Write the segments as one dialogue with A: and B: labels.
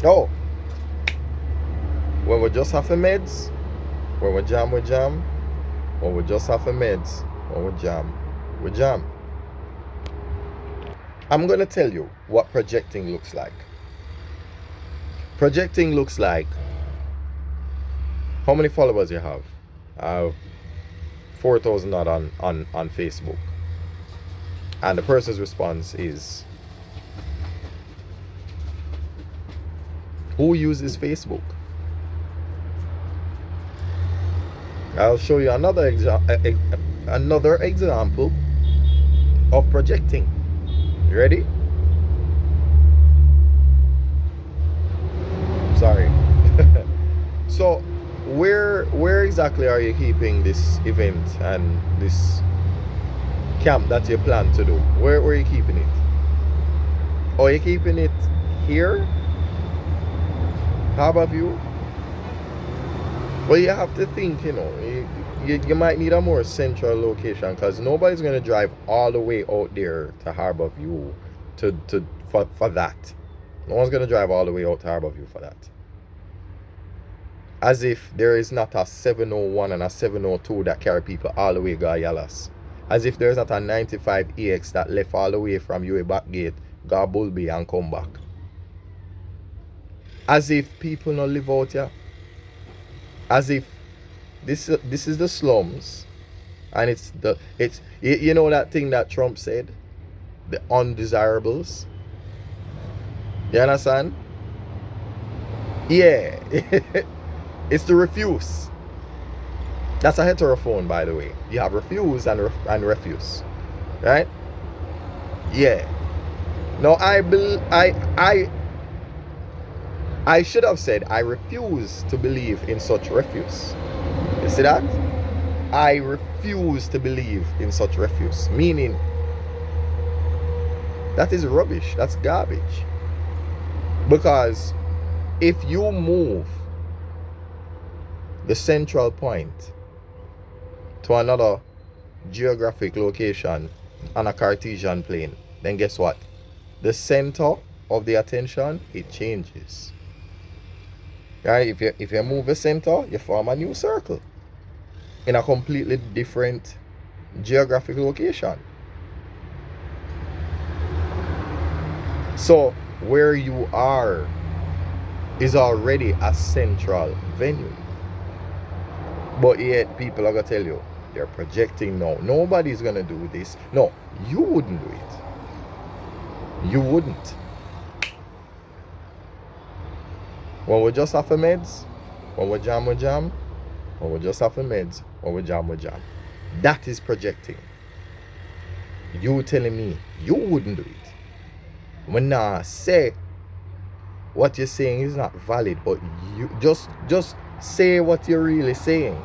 A: Oh, when we just have a meds, when we jam, we jam. When we just have a meds, when we jam, we jam. I'm gonna tell you what projecting looks like. Projecting looks like how many followers you have. I have 4,000 odd on Facebook. And the person's response is, who uses Facebook? I'll show you another example of projecting. You ready? Sorry. So, where exactly are you keeping this event and this camp that you plan to do? Where are you keeping it? Are you keeping it here? How about you? Well, you have to think, you might need a more central location because nobody's going to drive all the way out there to Harbor View for that. No one's going to drive all the way out to Harbor View for that. As if there is not a 701 and a 702 that carry people all the way to Yalas. As if there is not a 95EX that left all the way from UA Backgate, go Bulby and come back. As if people don't live out here. As if this is the slums, and it's you know that thing that Trump said, the undesirables. You understand? Yeah. It's the refuse. That's a heterophone, by the way. You have refuse and refuse, right? Yeah. No, I should have said I refuse to believe in such refuse. You see that? I refuse to believe in such refuse. Meaning, that is rubbish. That's garbage. Because if you move the central point to another geographic location on a Cartesian plane, then guess what? The center of the attention, it changes. Right? If you move the center, you form a new circle in a completely different geographic location. So where you are is already a central venue. But yet people are gonna tell you they're projecting now. Nobody's gonna do this. No, you wouldn't do it. You wouldn't. When we just have a meds, when we jam, we jam. When we just have a meds, when we jam, we jam. That is projecting. You telling me you wouldn't do it. When I say what you're saying is not valid, but you just say what you're really saying.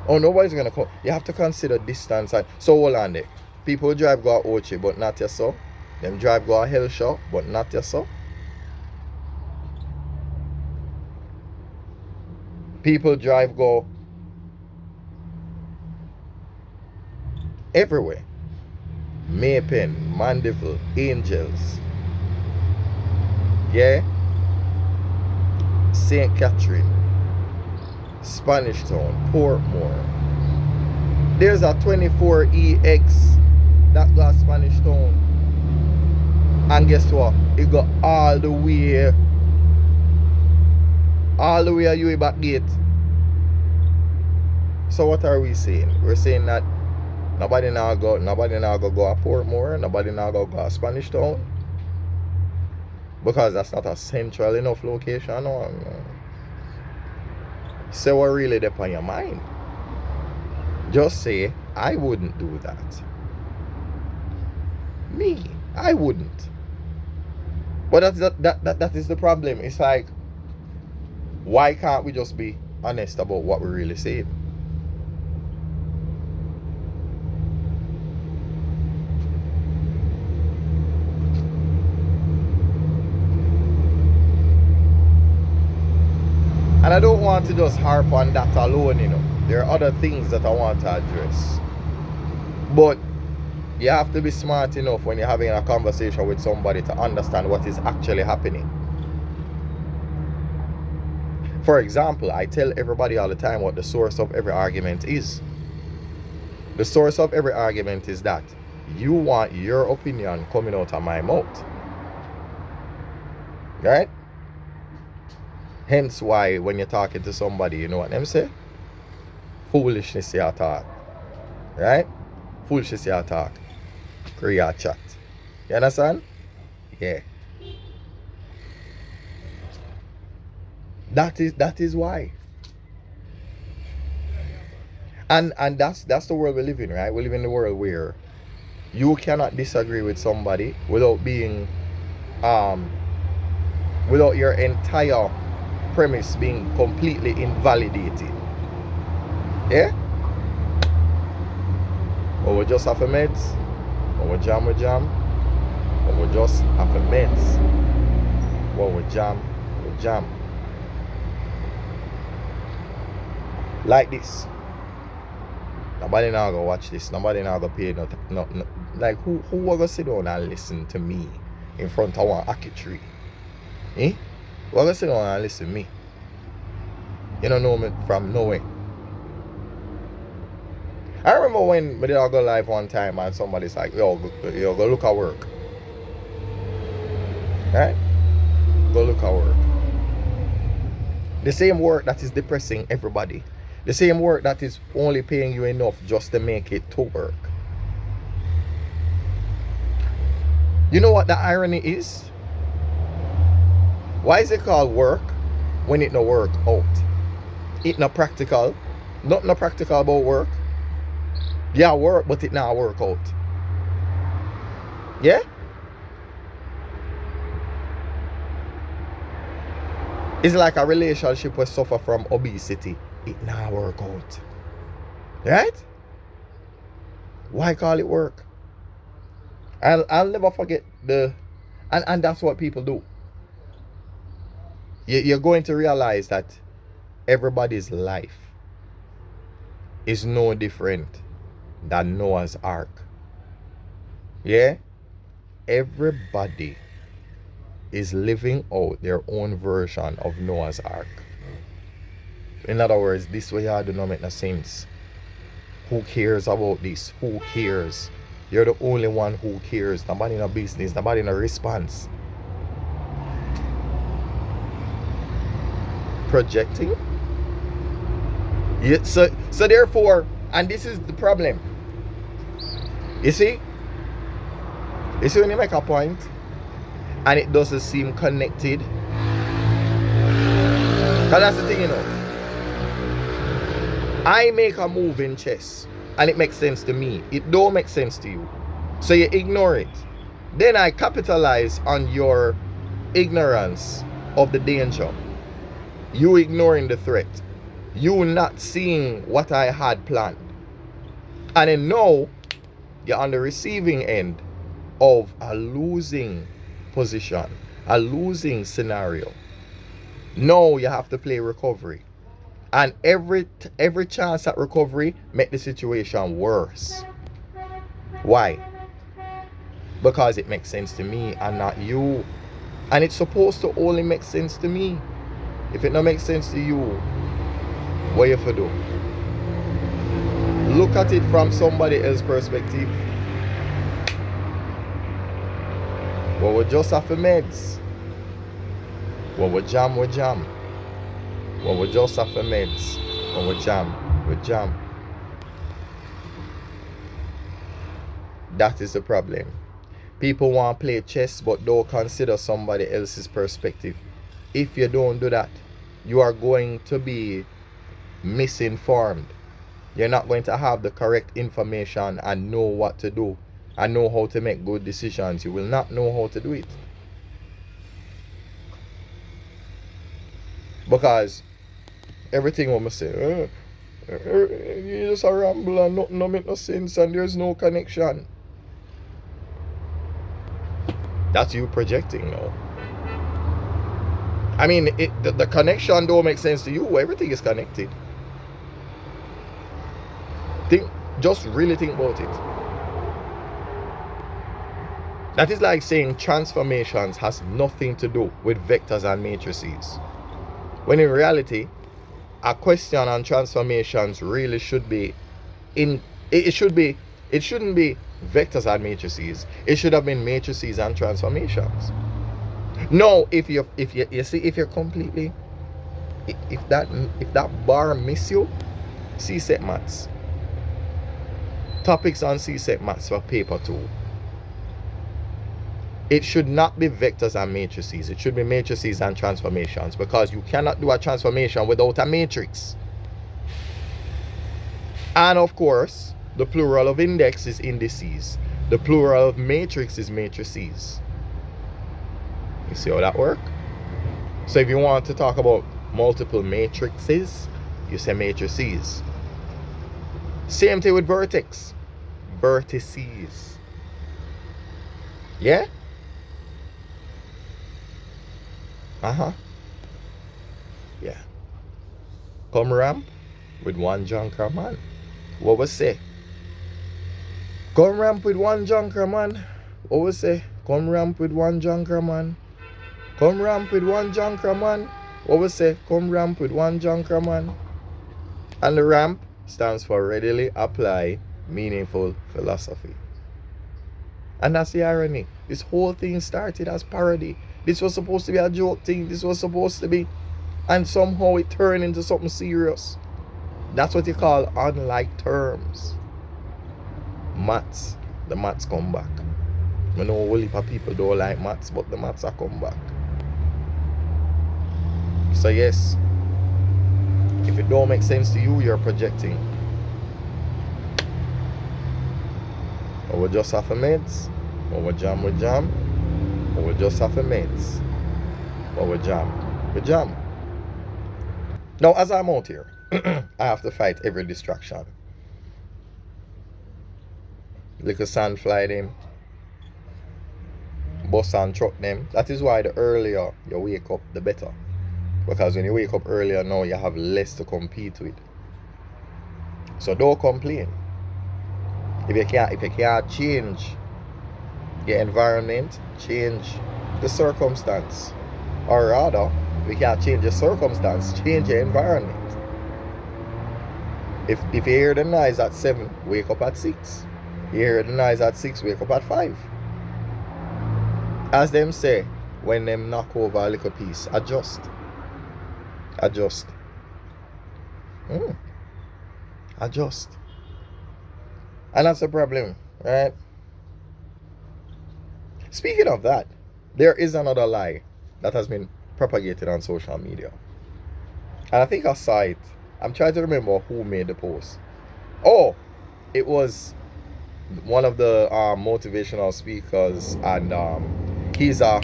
A: Oh, nobody's gonna come. You have to consider distance. And so hold on there. People drive go Ochi, but not your so. Them drive go Hellshaw, but not your so. People drive go everywhere. Maypen, Mandeville, Angels. Yeah? St. Catherine, Spanish Town, Portmore. There's a 24EX that got Spanish Town. And guess what? It got all the way at UA Backgate. So what are we saying? We're saying that nobody now go to Portmore, nobody now go to Spanish Town. Because that's not a central enough location. No. Say what really there on your mind. Just say, I wouldn't do that. Me, I wouldn't. But that is the problem. It's like, why can't we just be honest about what we really say? And I don't want to just harp on that alone, There are other things that I want to address. But you have to be smart enough when you're having a conversation with somebody to understand what is actually happening. For example, I tell everybody all the time what the source of every argument is. The source of every argument is that you want your opinion coming out of my mouth. Right? Hence why when you're talking to somebody, you know what them say? Foolishness you talk. Right? Foolishness you talk. Create chat. You understand? Yeah. That is why. And that's the world we live in, right? We live in the world where you cannot disagree with somebody without being without your entire premise being completely invalidated. Yeah? Or we just have a meds, or we jam, or we just have a meds, or we jam. Like this. Nobody now go watch this. Nobody now go pay no. Like who will go sit down and listen to me in front of one ackee tree? Eh? Who will go sit down and listen to me? You don't know me from nowhere. I remember when we did all go live one time and somebody's like, yo, go look at work. Right? Go look at work. The same work that is depressing everybody. The same work that is only paying you enough just to make it to work. You know what the irony is? Why is it called work when it no work out? It not practical. Nothing no practical about work. Yeah, work, but it not work out. Yeah? It's like a relationship will suffer from obesity. It not work out. Right? Why call it work? I'll never forget and that's what people do. You're going to realize that everybody's life is no different than Noah's Ark. Yeah? Everybody is living out their own version of Noah's Ark. In other words, this way you do not make no sense. Who cares about this? Who cares? You're the only one who cares. Nobody in a business, nobody in a response. Projecting? Yeah, so therefore, and this is the problem. You see when you make a point and it doesn't seem connected? Because that's the thing, you know. I make a move in chess and it makes sense to me. It don't make sense to you. So you ignore it. Then I capitalize on your ignorance of the danger. You ignoring the threat. You not seeing what I had planned. And then now you're on the receiving end of a losing position, a losing scenario. Now you have to play recovery. And every chance at recovery make the situation worse. Why? Because it makes sense to me and not you. And it's supposed to only make sense to me. If it don't make sense to you, what you have to do? Look at it from somebody else's perspective. Well, we just have meds. Well, we jam. When we just have meds, when we jam. That is the problem. People want to play chess but don't consider somebody else's perspective. If you don't do that, you are going to be misinformed. You're not going to have the correct information and know what to do and know how to make good decisions. You will not know how to do it. Because everything I'm say, you just a ramble and nothing no make no sense and there's no connection. That's you projecting now. I mean, the connection don't make sense to you. Everything is connected. Just really think about it. That is like saying transformations has nothing to do with vectors and matrices. When in reality, a question on transformations really should be it should be, it shouldn't be vectors and matrices. It should have been matrices and transformations. No, if you see, if you're completely, if that bar miss you, CSEC maths. Topics on CSEC maths for paper 2. It should not be vectors and matrices. It should be matrices and transformations, because you cannot do a transformation without a matrix. And of course, the plural of index is indices. The plural of matrix is matrices. You see how that works? So if you want to talk about multiple matrices, you say matrices. Same thing with vertex. Vertices. Yeah? Yeah. Come ramp with one junker man. What was say? Come ramp with one junker man. What was say? Come ramp with one junker man. Come ramp with one junker man. What was say? Come ramp with one junker man. And the ramp stands for readily apply meaningful philosophy. And that's the irony. This whole thing started as parody. This was supposed to be a joke thing. This was supposed to be, and somehow it turned into something serious. That's what you call unlike terms. Maths. The maths come back. I know a whole heap of people don't like maths, but the maths are come back. So yes, if it don't make sense to you, you're projecting. Or we just have a meds, or we jam, or we just have a meds, or we jam. Now, as I'm out here, I have to fight every distraction. Little sand fly them, bus and truck them. That is why the earlier you wake up, the better. Because when you wake up earlier now, you have less to compete with. So don't complain. If you can't change your environment, change the circumstance. Or rather, if you can't change your circumstance, change your environment. If you hear the noise at 7, wake up at 6. You hear the noise at 6, wake up at 5. As them say, when them knock over a little piece, adjust. Adjust. Adjust. And that's the problem, right? Speaking of that, there is another lie that has been propagated on social media. And I think I saw it. I'm trying to remember who made the post. Oh, it was one of the motivational speakers, and he's I'm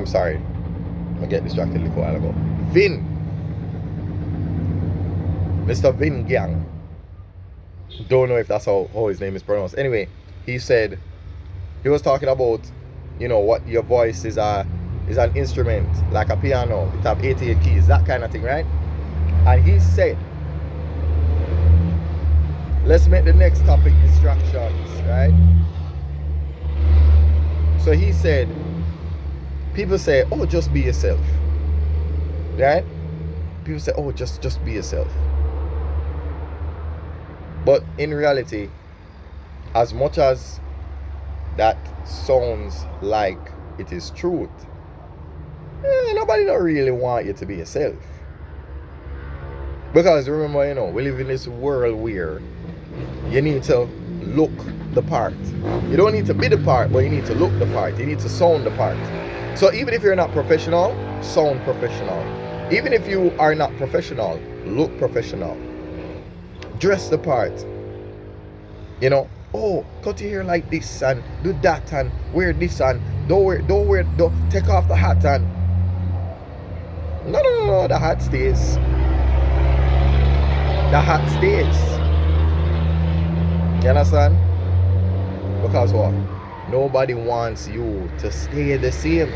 A: sorry, I get distracted a little while ago. Mr. Vin Gang. Don't know if that's how his name is pronounced. Anyway, he said, he was talking about, you know, what your voice is an instrument, like a piano. It have 88 keys, that kind of thing, right? And he said, let's make the next topic distractions, right? So he said, people say, oh, just be yourself, right? People say, oh, just be yourself. But in reality, as much as that sounds like it is truth, nobody don't really want you to be yourself. Because remember, you know, we live in this world where you need to look the part. You don't need to be the part, but you need to look the part. You need to sound the part. So even if you're not professional, sound professional. Even if you are not professional, look professional. Dress the part. You know, oh, cut your hair like this and do that and wear this and don't take off the hat and no, the hat stays. The hat stays. You understand? Because what? Nobody wants you to stay the same.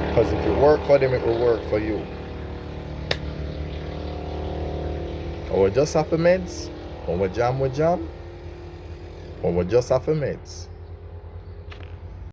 A: Because if you work for them, it will work for you. Or we just have meds, or we jam, or we just have meds.